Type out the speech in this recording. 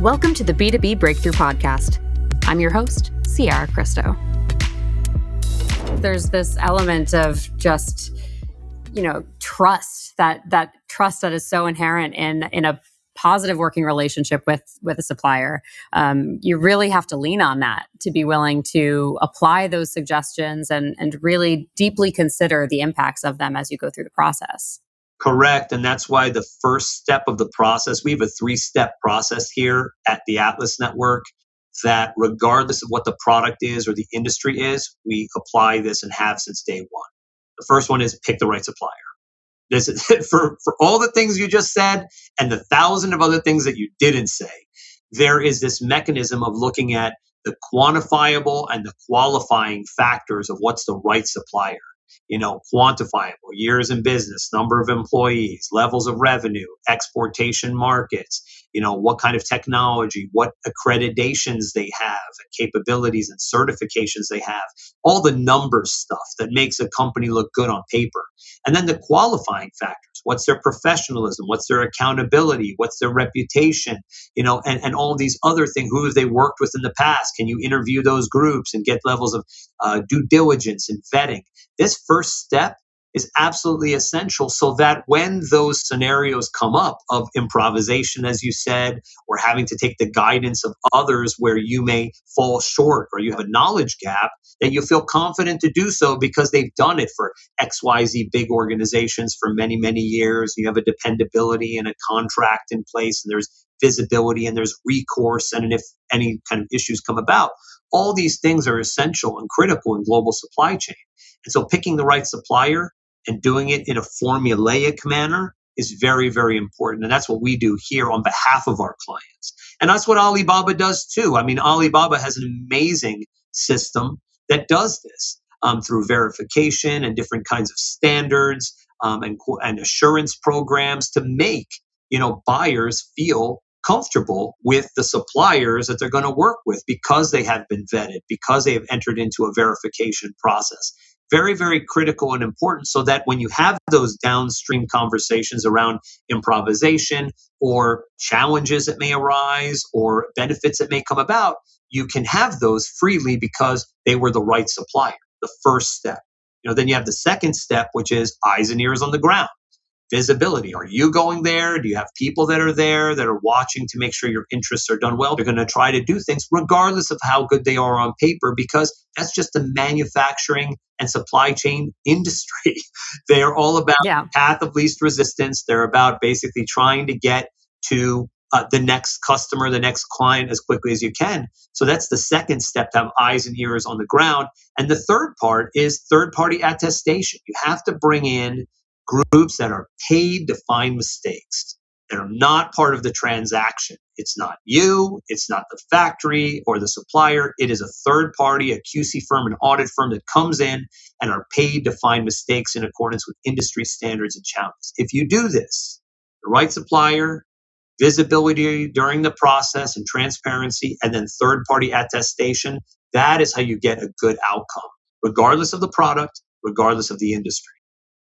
Welcome to the B2B Breakthrough Podcast. I'm your host, Sierra Cristo. There's this element of just, trust, that trust that is so inherent in a positive working relationship with a supplier. You really have to lean on that to be willing to apply those suggestions and really deeply consider the impacts of them as you go through the process. Correct. And that's why the first step of the process, we have a 3-step process here at the Atlas Network that regardless of what the product is or the industry is, we apply this and have since day one. The first one is pick the right supplier. This is for all the things you just said and the 1,000 of other things that you didn't say. There is this mechanism of looking at the quantifiable and the qualifying factors of what's the right supplier. Quantifiable, years in business, number of employees, levels of revenue, exportation markets, what kind of technology, what accreditations they have, capabilities and certifications they have, all the numbers stuff that makes a company look good on paper. And then the qualifying factors, what's their professionalism, what's their accountability, what's their reputation, and all these other things. Who have they worked with in the past? Can you interview those groups and get levels of due diligence and vetting? This first step is absolutely essential so that when those scenarios come up of improvisation, as you said, or having to take the guidance of others where you may fall short or you have a knowledge gap, that you feel confident to do so because they've done it for XYZ big organizations for many, many years. You have a dependability and a contract in place, and there's visibility and there's recourse. And if any kind of issues come about, all these things are essential and critical in global supply chain. And so picking the right supplier and doing it in a formulaic manner is very, very important. And that's what we do here on behalf of our clients. And that's what Alibaba does too. I mean, Alibaba has an amazing system that does this through verification and different kinds of standards and assurance programs to make, buyers feel comfortable with the suppliers that they're going to work with because they have been vetted, because they have entered into a verification process. Very, very critical and important so that when you have those downstream conversations around improvisation or challenges that may arise or benefits that may come about, you can have those freely because they were the right supplier, the first step. Then you have the second step, which is eyes and ears on the ground. Visibility. Are you going there? Do you have people that are there that are watching to make sure your interests are done well? They're going to try to do things regardless of how good they are on paper because that's just the manufacturing and supply chain industry. They are all about path of least resistance. They're about basically trying to get to the next customer, the next client as quickly as you can. So that's the second step, to have eyes and ears on the ground. And the third part is third-party attestation. You have to bring in groups that are paid to find mistakes, that are not part of the transaction. It's not you, it's not the factory or the supplier. It is a third party, a QC firm, an audit firm that comes in and are paid to find mistakes in accordance with industry standards and challenges. If you do this, the right supplier, visibility during the process and transparency, and then third party attestation, that is how you get a good outcome, regardless of the product, regardless of the industry.